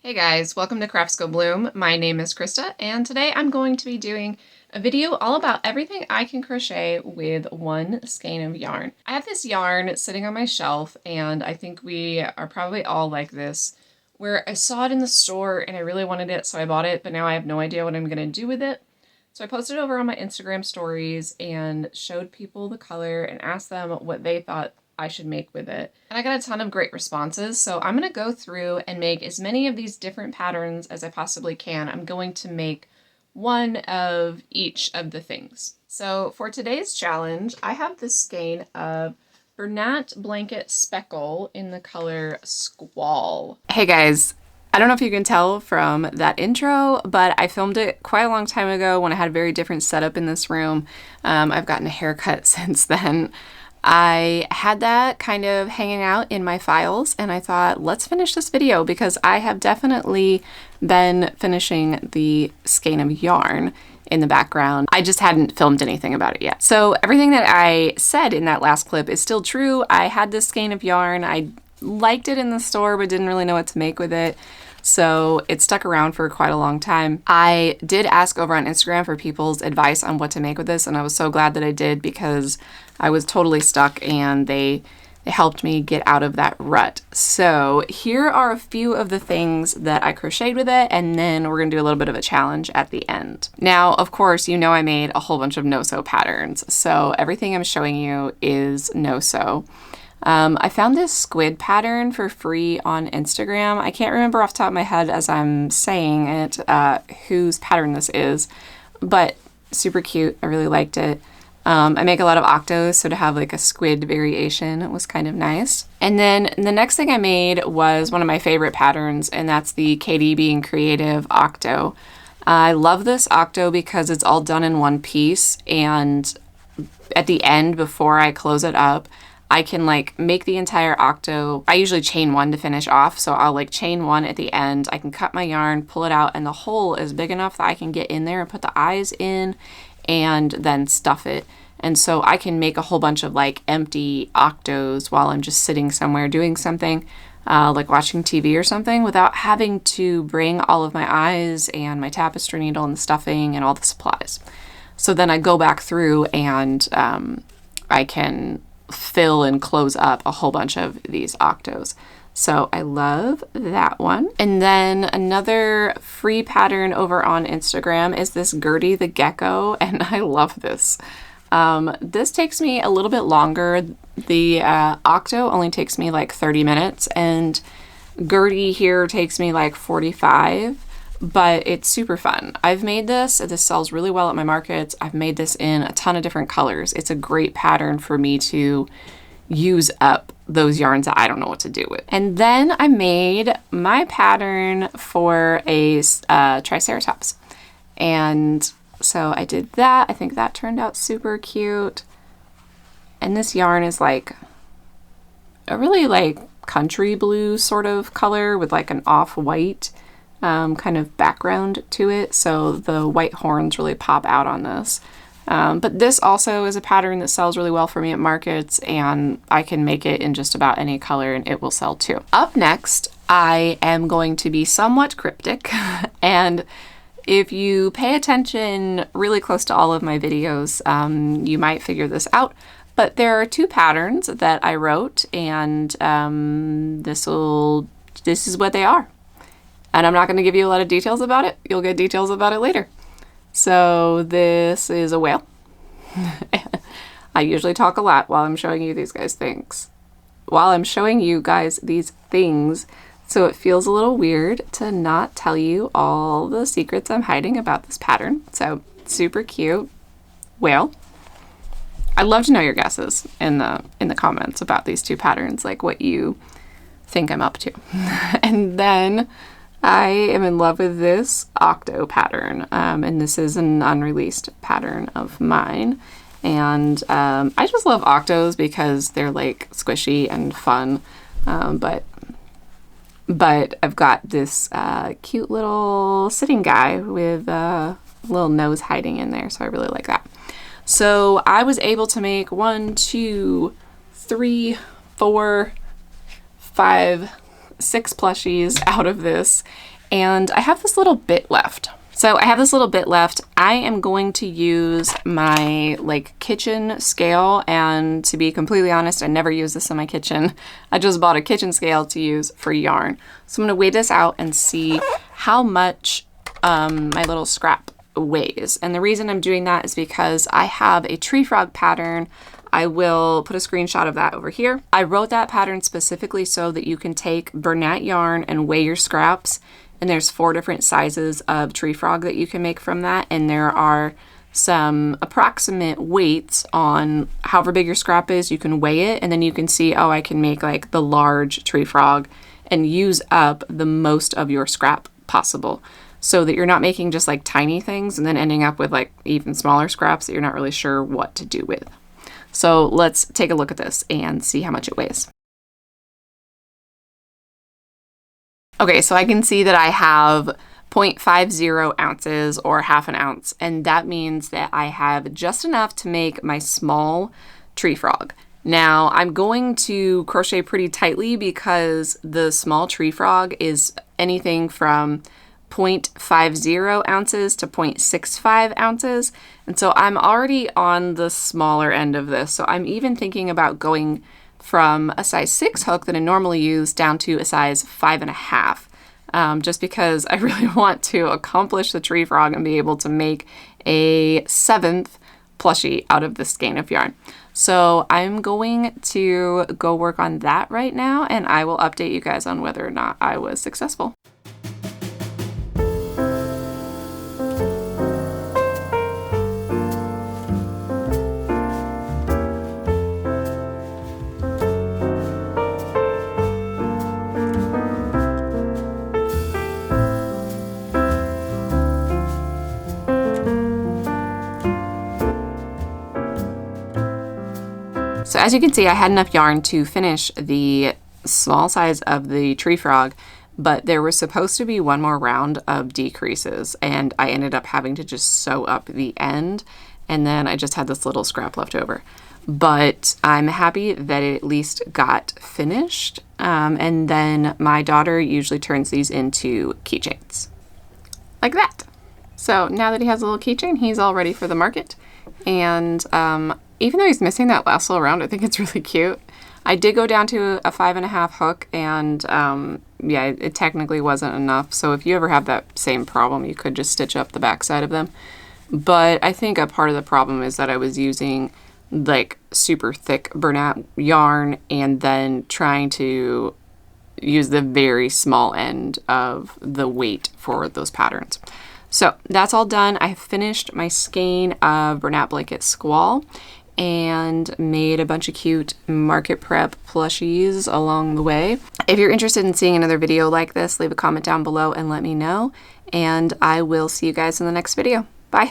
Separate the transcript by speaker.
Speaker 1: Hey guys, welcome to Crafts Go Bloom. My name is Krista, and today I'm going to be doing a video all about everything I can crochet with one skein of yarn. I have this yarn sitting on my shelf, and I think we are probably all like this, where I saw it in the store and I really wanted it, so I bought it, but now I have no idea what I'm going to do with it. So I posted it over on my Instagram stories and showed people the color and asked them what they thought I should make with it. And I got a ton of great responses, so I'm gonna go through and make as many of these different patterns as I possibly can. I'm going to make one of each of the things. So for today's challenge, I have this skein of Bernat Blanket Speckle in the color Squall. Hey guys, I don't know if you can tell from that intro, but I filmed it quite a long time ago when I had a very different setup in this room. I've gotten a haircut since then. I had that kind of hanging out in my files, and I thought, let's finish this video because I have definitely been finishing the skein of yarn in the background. I just hadn't filmed anything about it yet. So everything that I said in that last clip is still true. I had this skein of yarn. I liked it in the store, but didn't really know what to make with it. So it stuck around for quite a long time. I did ask over on Instagram for people's advice on what to make with this, and I was so glad that I did because I was totally stuck and they helped me get out of that rut. So here are a few of the things that I crocheted with it, and then we're gonna do a little bit of a challenge at the end. Now, of course, you know I made a whole bunch of no-sew patterns, so everything I'm showing you is no-sew. I found this squid pattern for free on Instagram. I can't remember off the top of my head as I'm saying it whose pattern this is, but super cute. I really liked it. I make a lot of octos, so to have like a squid variation was kind of nice. And then the next thing I made was one of my favorite patterns, and that's the Katie Being Creative Octo. I love this octo because it's all done in one piece, and at the end, before I close it up, I can like make the entire octo. I usually chain one to finish off, so I'll like chain one at the end. I can cut my yarn, pull it out, and the hole is big enough that I can get in there and put the eyes in and then stuff it. And so I can make a whole bunch of like empty octos while I'm just sitting somewhere doing something, like watching TV or something, without having to bring all of my eyes and my tapestry needle and the stuffing and all the supplies. So then I go back through and I can fill and close up a whole bunch of these octos. So I love that one. And then another free pattern over on Instagram is this Gertie the Gecko, and I love this. This takes me a little bit longer. The octo only takes me like 30 minutes, and Gertie here takes me like 45, but it's super fun. I've made this. This sells really well at my markets. I've made this in a ton of different colors. It's a great pattern for me to use up those yarns that I don't know what to do with. And then I made my pattern for a Triceratops. And so I did that. I think that turned out super cute. And this yarn is like a really like country blue sort of color with like an off-white kind of background to it. So the white horns really pop out on this. But this also is a pattern that sells really well for me at markets, and I can make it in just about any color and it will sell too. Up next, I am going to be somewhat cryptic, and if you pay attention really close to all of my videos, you might figure this out. But there are two patterns that I wrote, and this is what they are. And I'm not going to give you a lot of details about it. You'll get details about it later. So this is a whale. I usually talk a lot while I'm showing you these things. So it feels a little weird to not tell you all the secrets I'm hiding about this pattern. So super cute whale. I'd love to know your guesses in the comments about these two patterns, like what you think I'm up to. And then I am in love with this octo pattern, and this is an unreleased pattern of mine. And I just love octos because they're like squishy and fun, but I've got this cute little sitting guy with a little nose hiding in there, so I really like that. So I was able to make 1, 2, 3, 4, 5, 6 plushies out of this, and I have this little bit left. So I have this little bit left. I am going to use my kitchen scale, and to be completely honest, I never use this in my kitchen. I just bought a kitchen scale to use for yarn. So I'm gonna weigh this out and see how much my little scrap weighs. And the reason I'm doing that is because I have a tree frog pattern. I will put a screenshot of that over here. I wrote that pattern specifically so that you can take Bernat yarn and weigh your scraps. And there's 4 different sizes of tree frog that you can make from that. And there are some approximate weights on however big your scrap is. You can weigh it, and then you can see, oh, I can make like the large tree frog and use up the most of your scrap possible, so that you're not making just like tiny things and then ending up with like even smaller scraps that you're not really sure what to do with. So let's take a look at this and see how much it weighs. Okay, so I can see that I have 0.50 ounces or half an ounce, and that means that I have just enough to make my small tree frog. Now, I'm going to crochet pretty tightly because the small tree frog is anything from 0.50 ounces to 0.65 ounces, and so I'm already on the smaller end of this. So I'm even thinking about going from a size 6 hook that I normally use down to a size 5.5, just because I really want to accomplish the tree frog and be able to make a 7th plushie out of this skein of yarn. So I'm going to go work on that right now, and I will update you guys on whether or not I was successful. So as you can see, I had enough yarn to finish the small size of the tree frog, but there was supposed to be one more round of decreases, and I ended up having to just sew up the end, and then I just had this little scrap left over. But I'm happy that it at least got finished, and then my daughter usually turns these into keychains, like that. So now that he has a little keychain, he's all ready for the market, and even though he's missing that last little round, I think it's really cute. I did go down to a 5.5 hook, and yeah, it technically wasn't enough. So if you ever have that same problem, you could just stitch up the back side of them. But I think a part of the problem is that I was using like super thick Bernat yarn and then trying to use the very small end of the weight for those patterns. So that's all done. I finished my skein of Bernat Blanket Squall and made a bunch of cute market prep plushies along the way. If you're interested in seeing another video like this, leave a comment down below and let me know, and I will see you guys in the next video. Bye.